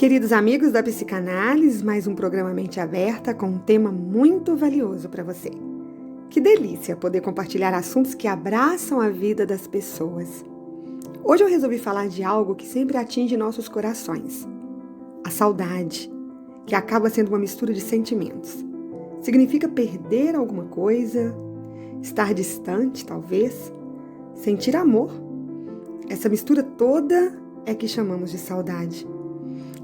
Queridos amigos da Psicanálise, mais um programa Mente Aberta com um tema muito valioso para você. Que delícia poder compartilhar assuntos que abraçam a vida das pessoas. Hoje eu resolvi falar de algo que sempre atinge nossos corações. A saudade, que acaba sendo uma mistura de sentimentos. Significa perder alguma coisa, estar distante, talvez, sentir amor. Essa mistura toda é que chamamos de saudade.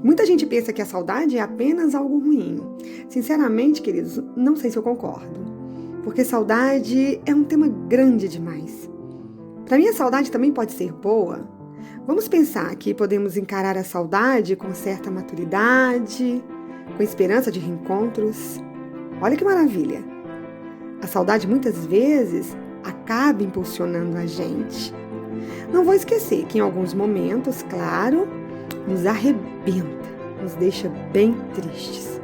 Muita gente pensa que a saudade é apenas algo ruim. Sinceramente, queridos, não sei se eu concordo. Porque saudade é um tema grande demais. Para mim, a saudade também pode ser boa. Vamos pensar que podemos encarar a saudade com certa maturidade, com esperança de reencontros. Olha que maravilha! A saudade muitas vezes acaba impulsionando a gente. Não vou esquecer que em alguns momentos, claro, nos arrebenta, nos deixa bem tristes.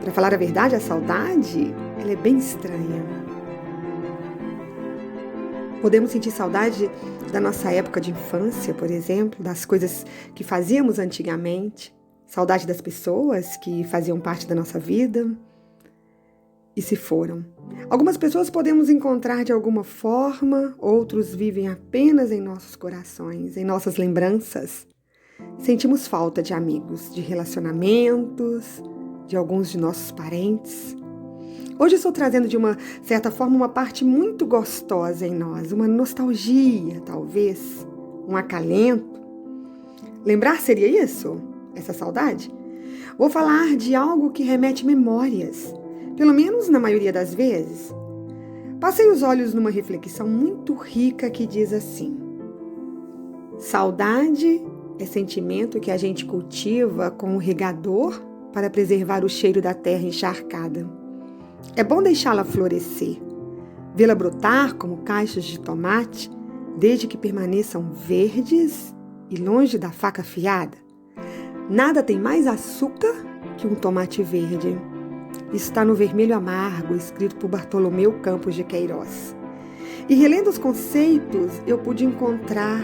Para falar a verdade, a saudade, ela é bem estranha. Podemos sentir saudade da nossa época de infância, por exemplo, das coisas que fazíamos antigamente, saudade das pessoas que faziam parte da nossa vida e se foram. Algumas pessoas podemos encontrar de alguma forma, outros vivem apenas em nossos corações, em nossas lembranças. Sentimos falta de amigos, de relacionamentos, de alguns de nossos parentes. Hoje estou trazendo de uma certa forma uma parte muito gostosa em nós, uma nostalgia, talvez, um acalento. Lembrar seria isso? Essa saudade? Vou falar de algo que remete memórias, pelo menos na maioria das vezes. Passei os olhos numa reflexão muito rica que diz assim: saudade é sentimento que a gente cultiva com o regador para preservar o cheiro da terra encharcada. É bom deixá-la florescer, vê-la brotar como caixas de tomate, desde que permaneçam verdes e longe da faca afiada. Nada tem mais açúcar que um tomate verde. Isso está no Vermelho Amargo, escrito por Bartolomeu Campos de Queiroz. E relendo os conceitos, eu pude encontrar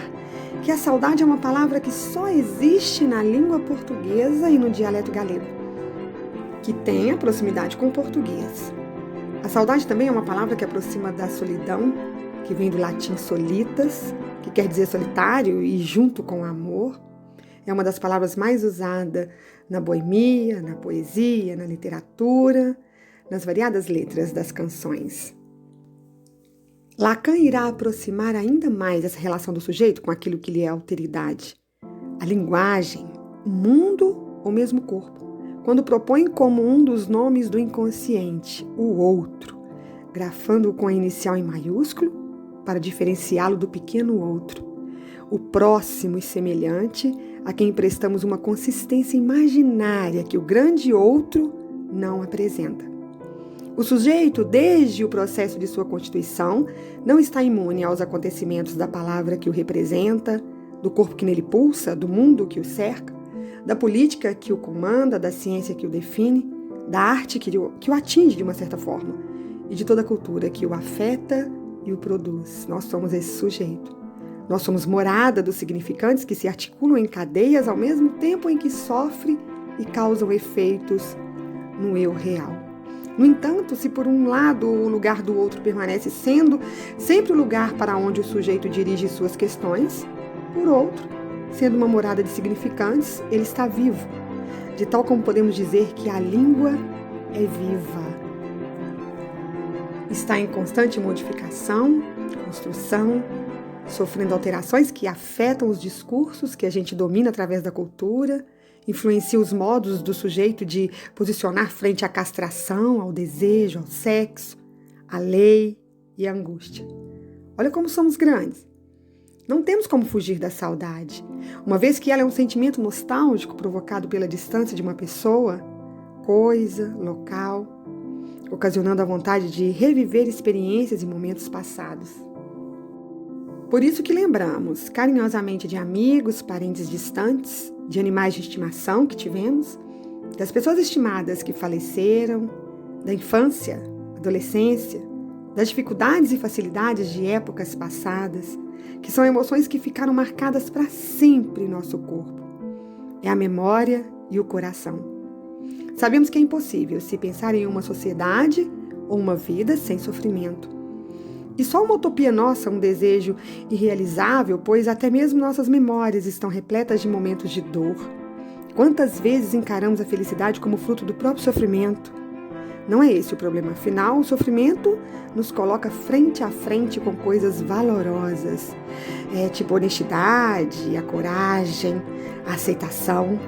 que a saudade é uma palavra que só existe na língua portuguesa e no dialeto galego, que tem a proximidade com o português. A saudade também é uma palavra que aproxima da solidão, que vem do latim solitas, que quer dizer solitário e junto com amor. É uma das palavras mais usadas na boemia, na poesia, na literatura, nas variadas letras das canções. Lacan irá aproximar ainda mais essa relação do sujeito com aquilo que lhe é alteridade. A linguagem, o mundo ou mesmo o corpo, quando propõe como um dos nomes do inconsciente, o outro, grafando-o com a inicial em maiúsculo para diferenciá-lo do pequeno outro, o próximo e semelhante a quem prestamos uma consistência imaginária que o grande outro não apresenta. O sujeito, desde o processo de sua constituição, não está imune aos acontecimentos da palavra que o representa, do corpo que nele pulsa, do mundo que o cerca, da política que o comanda, da ciência que o define, da arte que o atinge de uma certa forma, e de toda a cultura que o afeta e o produz. Nós somos esse sujeito. Nós somos morada dos significantes que se articulam em cadeias ao mesmo tempo em que sofrem e causam efeitos no eu real. No entanto, se por um lado o lugar do outro permanece sendo sempre o lugar para onde o sujeito dirige suas questões, por outro, sendo uma morada de significantes, ele está vivo, de tal como podemos dizer que a língua é viva. Está em constante modificação, construção, sofrendo alterações que afetam os discursos que a gente domina através da cultura, influencia os modos do sujeito de posicionar frente à castração, ao desejo, ao sexo, à lei e à angústia. Olha como somos grandes. Não temos como fugir da saudade, uma vez que ela é um sentimento nostálgico provocado pela distância de uma pessoa, coisa, local, ocasionando a vontade de reviver experiências e momentos passados. Por isso que lembramos carinhosamente de amigos, parentes distantes, de animais de estimação que tivemos, das pessoas estimadas que faleceram, da infância, adolescência, das dificuldades e facilidades de épocas passadas, que são emoções que ficaram marcadas para sempre em nosso corpo. É a memória e o coração. Sabemos que é impossível se pensar em uma sociedade ou uma vida sem sofrimento. E só uma utopia nossa, um desejo irrealizável, pois até mesmo nossas memórias estão repletas de momentos de dor. Quantas vezes encaramos a felicidade como fruto do próprio sofrimento? Não é esse o problema. Afinal, o sofrimento nos coloca frente a frente com coisas valorosas, tipo a honestidade, a coragem, a aceitação,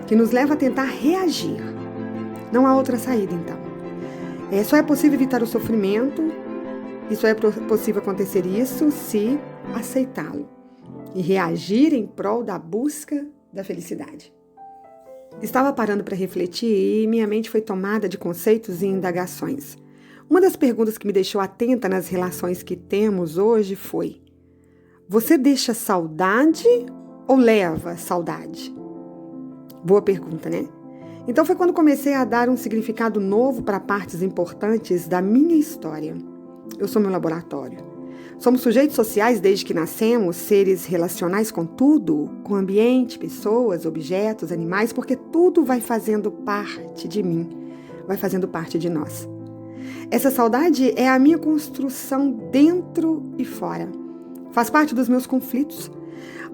que nos leva a tentar reagir. Não há outra saída, então. Só é possível evitar o sofrimento, e só é possível acontecer isso se aceitá-lo e reagir em prol da busca da felicidade. Estava parando para refletir e minha mente foi tomada de conceitos e indagações. Uma das perguntas que me deixou atenta nas relações que temos hoje foi: você deixa saudade ou leva saudade? Boa pergunta, né? Então foi quando comecei a dar um significado novo para partes importantes da minha história. Eu sou meu laboratório. Somos sujeitos sociais desde que nascemos, seres relacionais com tudo, com o ambiente, pessoas, objetos, animais, porque tudo vai fazendo parte de mim, vai fazendo parte de nós. Essa saudade é a minha construção dentro e fora. Faz parte dos meus conflitos,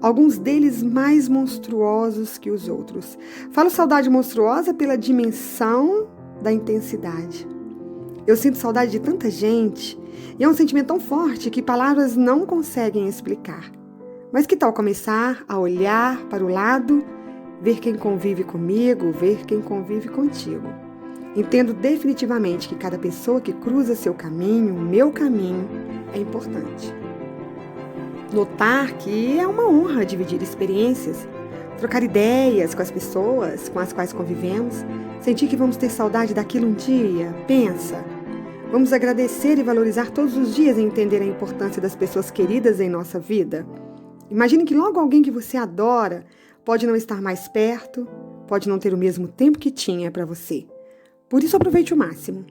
alguns deles mais monstruosos que os outros. Falo saudade monstruosa pela dimensão da intensidade. Eu sinto saudade de tanta gente e é um sentimento tão forte que palavras não conseguem explicar. Mas que tal começar a olhar para o lado, ver quem convive comigo, ver quem convive contigo? Entendo definitivamente que cada pessoa que cruza seu caminho, meu caminho, é importante. Notar que é uma honra dividir experiências, trocar ideias com as pessoas com as quais convivemos, sentir que vamos ter saudade daquilo um dia, pensa. Vamos agradecer e valorizar todos os dias e entender a importância das pessoas queridas em nossa vida. Imagine que logo alguém que você adora pode não estar mais perto, pode não ter o mesmo tempo que tinha para você. Por isso, aproveite o máximo.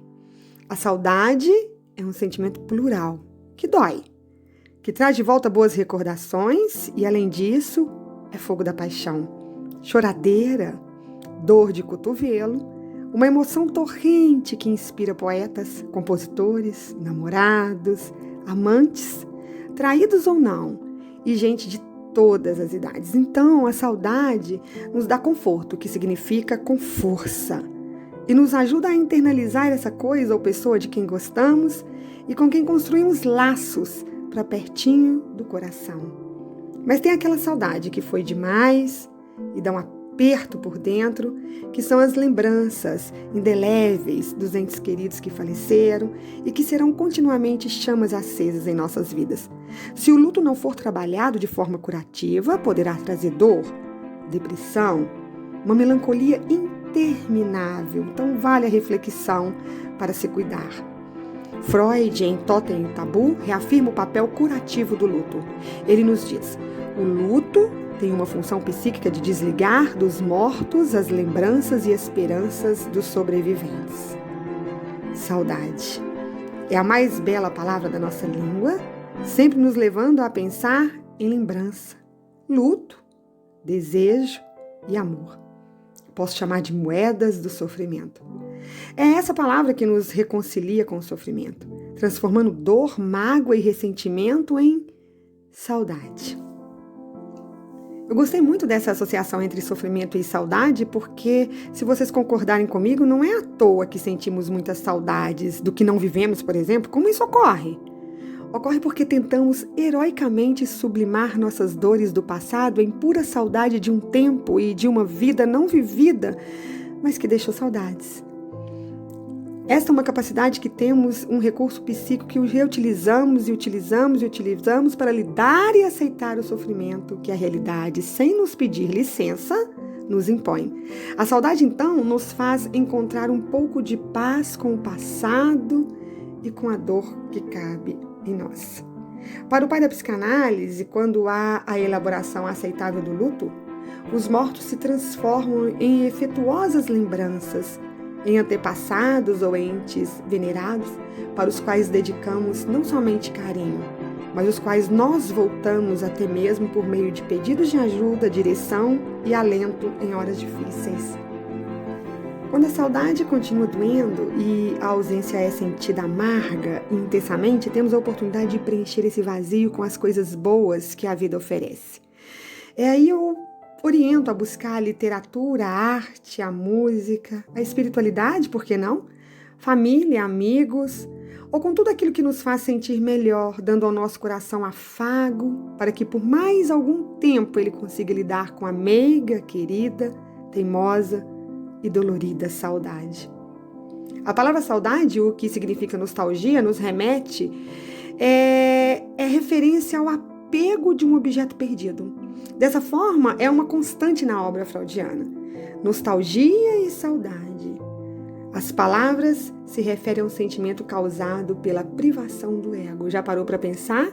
A saudade é um sentimento plural, que dói, que traz de volta boas recordações e, além disso, é fogo da paixão, choradeira, dor de cotovelo, uma emoção torrente que inspira poetas, compositores, namorados, amantes, traídos ou não, e gente de todas as idades. Então, a saudade nos dá conforto, que significa com força, e nos ajuda a internalizar essa coisa ou pessoa de quem gostamos e com quem construímos laços para pertinho do coração. Mas tem aquela saudade que foi demais e dá um aperto por dentro, que são as lembranças indeléveis dos entes queridos que faleceram e que serão continuamente chamas acesas em nossas vidas. Se o luto não for trabalhado de forma curativa, poderá trazer dor, depressão, uma melancolia interminável. Então vale a reflexão para se cuidar. Freud, em Totem e Tabu, reafirma o papel curativo do luto. Ele nos diz: o luto tem uma função psíquica de desligar dos mortos as lembranças e esperanças dos sobreviventes. Saudade é a mais bela palavra da nossa língua, sempre nos levando a pensar em lembrança, luto, desejo e amor. Posso chamar de moedas do sofrimento. É essa palavra que nos reconcilia com o sofrimento, transformando dor, mágoa e ressentimento em saudade. Eu gostei muito dessa associação entre sofrimento e saudade, porque, se vocês concordarem comigo, não é à toa que sentimos muitas saudades do que não vivemos, por exemplo. Como isso ocorre? Ocorre porque tentamos heroicamente sublimar nossas dores do passado em pura saudade de um tempo e de uma vida não vivida, mas que deixou saudades. Esta é uma capacidade que temos, um recurso psíquico que reutilizamos e utilizamos para lidar e aceitar o sofrimento que a realidade, sem nos pedir licença, nos impõe. A saudade, então, nos faz encontrar um pouco de paz com o passado e com a dor que cabe em nós. Para o pai da psicanálise, quando há a elaboração aceitável do luto, os mortos se transformam em efetuosas lembranças, em antepassados ou entes venerados, para os quais dedicamos não somente carinho, mas os quais nós voltamos até mesmo por meio de pedidos de ajuda, direção e alento em horas difíceis. Quando a saudade continua doendo e a ausência é sentida amarga e intensamente, temos a oportunidade de preencher esse vazio com as coisas boas que a vida oferece. Aí eu oriento a buscar a literatura, a arte, a música, a espiritualidade, por que não? Família, amigos, ou com tudo aquilo que nos faz sentir melhor, dando ao nosso coração afago, para que por mais algum tempo ele consiga lidar com a meiga, querida, teimosa e dolorida saudade. A palavra saudade, o que significa nostalgia, nos remete é referência ao apego de um objeto perdido. Dessa forma, é uma constante na obra freudiana. Nostalgia e saudade. As palavras se referem a um sentimento causado pela privação do ego. Já parou para pensar?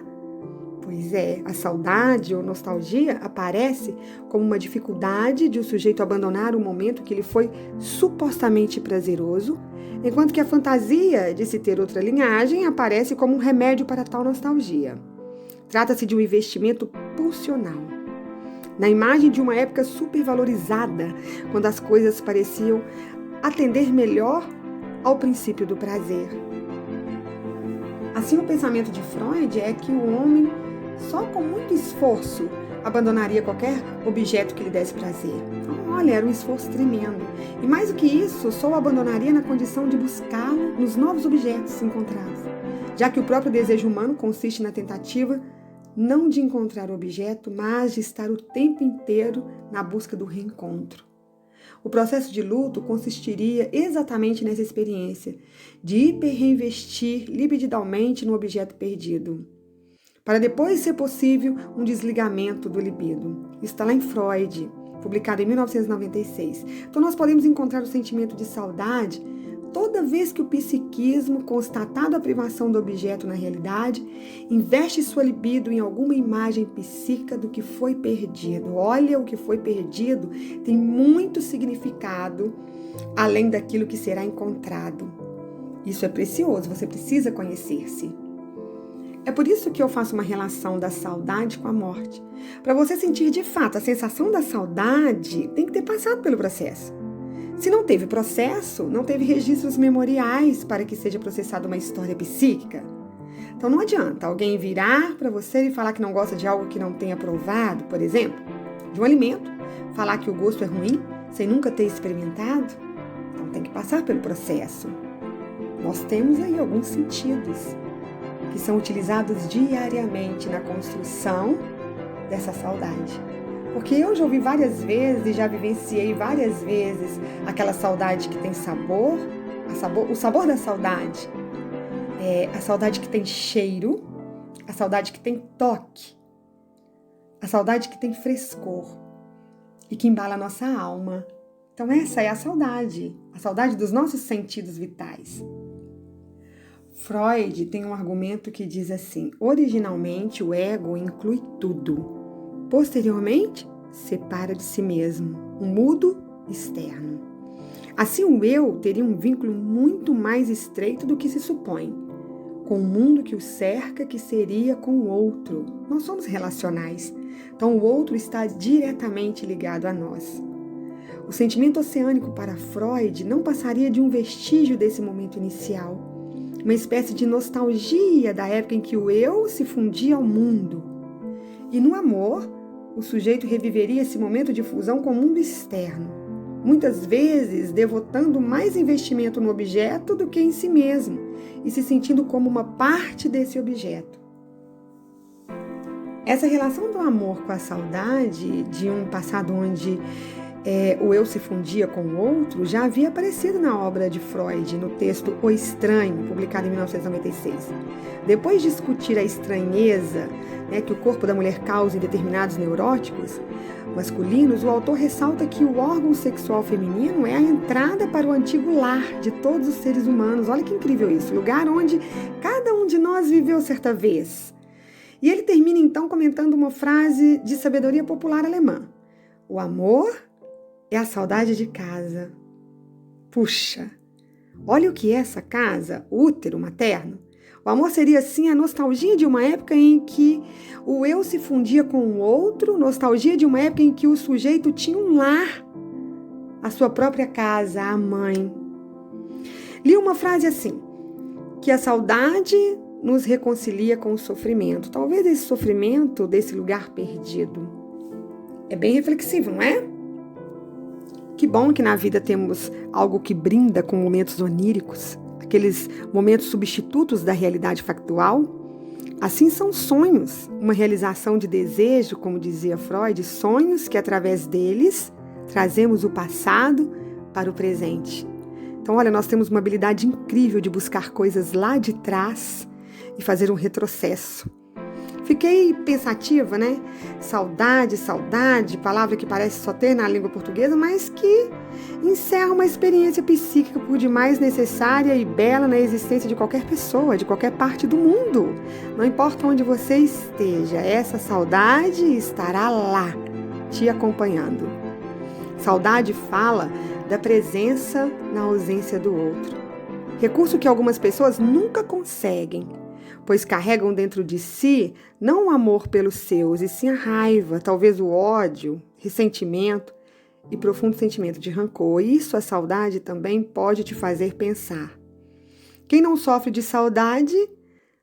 Pois é, a saudade ou nostalgia aparece como uma dificuldade de o sujeito abandonar o momento que lhe foi supostamente prazeroso, enquanto que a fantasia de se ter outra linhagem aparece como um remédio para tal nostalgia. Trata-se de um investimento pulsional, na imagem de uma época supervalorizada, quando as coisas pareciam atender melhor ao princípio do prazer. Assim, o pensamento de Freud é que o homem, só com muito esforço, abandonaria qualquer objeto que lhe desse prazer. Então, olha, era um esforço tremendo. E mais do que isso, só o abandonaria na condição de buscá-lo nos novos objetos encontrados, já que o próprio desejo humano consiste na tentativa não de encontrar o objeto, mas de estar o tempo inteiro na busca do reencontro. O processo de luto consistiria exatamente nessa experiência, de hiper-reinvestir libidinalmente no objeto perdido, para depois ser possível um desligamento do libido. Isso está lá em Freud, publicado em 1996. Então nós podemos encontrar o sentimento de saudade toda vez que o psiquismo, constatado a privação do objeto na realidade, investe sua libido em alguma imagem psíquica do que foi perdido. Olha, o que foi perdido tem muito significado além daquilo que será encontrado. Isso é precioso, você precisa conhecer-se. É por isso que eu faço uma relação da saudade com a morte. Para você sentir de fato a sensação da saudade, tem que ter passado pelo processo. Se não teve processo, não teve registros memoriais para que seja processada uma história psíquica. Então não adianta alguém virar para você e falar que não gosta de algo que não tenha provado, por exemplo, de um alimento, falar que o gosto é ruim sem nunca ter experimentado. Então tem que passar pelo processo. Nós temos aí alguns sentidos que são utilizados diariamente na construção dessa saudade. Porque eu já ouvi várias vezes, já vivenciei várias vezes aquela saudade que tem sabor, o sabor da saudade, a saudade que tem cheiro, a saudade que tem toque, a saudade que tem frescor e que embala a nossa alma. Então essa é a saudade dos nossos sentidos vitais. Freud tem um argumento que diz assim: originalmente o ego inclui tudo. Posteriormente, separa de si mesmo, um mudo externo. Assim, o eu teria um vínculo muito mais estreito do que se supõe, com o mundo que o cerca, que seria com o outro. Nós somos relacionais, então o outro está diretamente ligado a nós. O sentimento oceânico para Freud não passaria de um vestígio desse momento inicial, uma espécie de nostalgia da época em que o eu se fundia ao mundo. E no amor, o sujeito reviveria esse momento de fusão com o mundo externo, muitas vezes devotando mais investimento no objeto do que em si mesmo e se sentindo como uma parte desse objeto. Essa relação do amor com a saudade, de um passado onde o eu se fundia com o outro, já havia aparecido na obra de Freud, no texto O Estranho, publicado em 1996. Depois de discutir a estranheza que o corpo da mulher causa em determinados neuróticos masculinos, o autor ressalta que o órgão sexual feminino é a entrada para o antigo lar de todos os seres humanos. Olha que incrível isso, lugar onde cada um de nós viveu certa vez. E ele termina então comentando uma frase de sabedoria popular alemã: o amor é a saudade de casa. Puxa, olha o que é essa casa, o útero materno. O amor seria, assim, a nostalgia de uma época em que o eu se fundia com o outro, nostalgia de uma época em que o sujeito tinha um lar a sua própria casa, a mãe. Li uma frase assim, que a saudade nos reconcilia com o sofrimento. Talvez esse sofrimento desse lugar perdido. É bem reflexivo, não é? Que bom que na vida temos algo que brinda com momentos oníricos, aqueles momentos substitutos da realidade factual. Assim são sonhos, uma realização de desejo, como dizia Freud, sonhos que através deles trazemos o passado para o presente. Então, olha, nós temos uma habilidade incrível de buscar coisas lá de trás e fazer um retrocesso. Fiquei pensativa, né? Saudade, palavra que parece só ter na língua portuguesa, mas que encerra uma experiência psíquica por demais necessária e bela na existência de qualquer pessoa, de qualquer parte do mundo. Não importa onde você esteja, essa saudade estará lá, te acompanhando. Saudade fala da presença na ausência do outro. Recurso que algumas pessoas nunca conseguem, pois carregam dentro de si não o amor pelos seus, e sim a raiva, talvez o ódio, ressentimento e profundo sentimento de rancor. Isso a saudade também pode te fazer pensar. Quem não sofre de saudade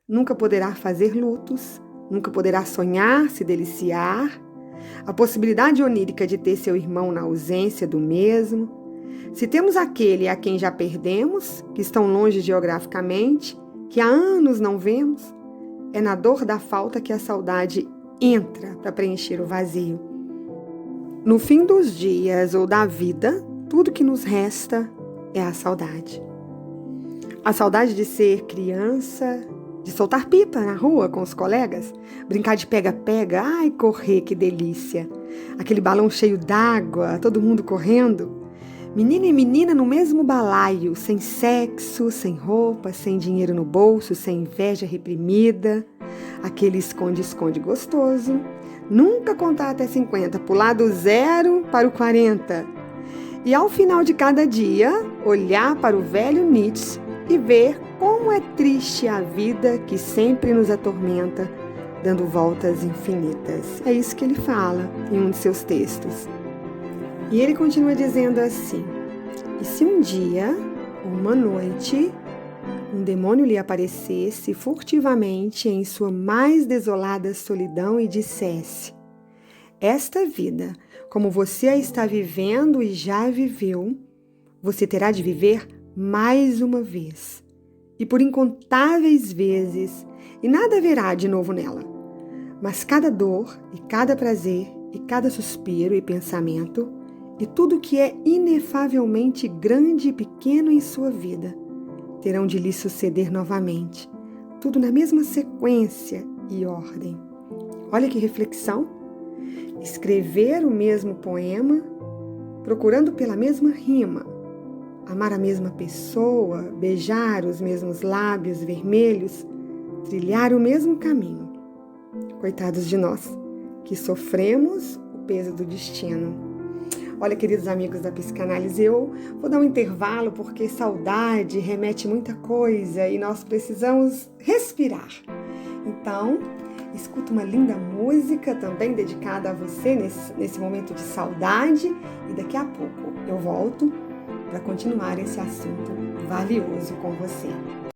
nunca poderá fazer lutos, nunca poderá sonhar, se deliciar. A possibilidade onírica de ter seu irmão na ausência do mesmo. Se temos aquele a quem já perdemos, que estão longe geograficamente, que há anos não vemos, é na dor da falta que a saudade entra para preencher o vazio. No fim dos dias ou da vida, tudo que nos resta é a saudade. A saudade de ser criança, de soltar pipa na rua com os colegas, brincar de pega-pega, ai, correr, que delícia. Aquele balão cheio d'água, todo mundo correndo. Menino e menina no mesmo balaio, sem sexo, sem roupa, sem dinheiro no bolso, sem inveja reprimida. Aquele esconde-esconde gostoso. Nunca contar até 50, pular do 0 para o 40. E ao final de cada dia, olhar para o velho Nietzsche e ver como é triste a vida que sempre nos atormenta, dando voltas infinitas. É isso que ele fala em um de seus textos. E ele continua dizendo assim: e se um dia, uma noite, um demônio lhe aparecesse furtivamente em sua mais desolada solidão e dissesse: esta vida, como você a está vivendo e já viveu, você terá de viver mais uma vez, e por incontáveis vezes, e nada haverá de novo nela. Mas cada dor, e cada prazer, e cada suspiro e pensamento, e tudo que é inefavelmente grande e pequeno em sua vida, terão de lhe suceder novamente, tudo na mesma sequência e ordem. Olha que reflexão! Escrever o mesmo poema, procurando pela mesma rima, amar a mesma pessoa, beijar os mesmos lábios vermelhos, trilhar o mesmo caminho. Coitados de nós, que sofremos o peso do destino. Olha, queridos amigos da psicanálise, eu vou dar um intervalo porque saudade remete muita coisa e nós precisamos respirar. Então, escuta uma linda música também dedicada a você nesse momento de saudade e daqui a pouco eu volto para continuar esse assunto valioso com você.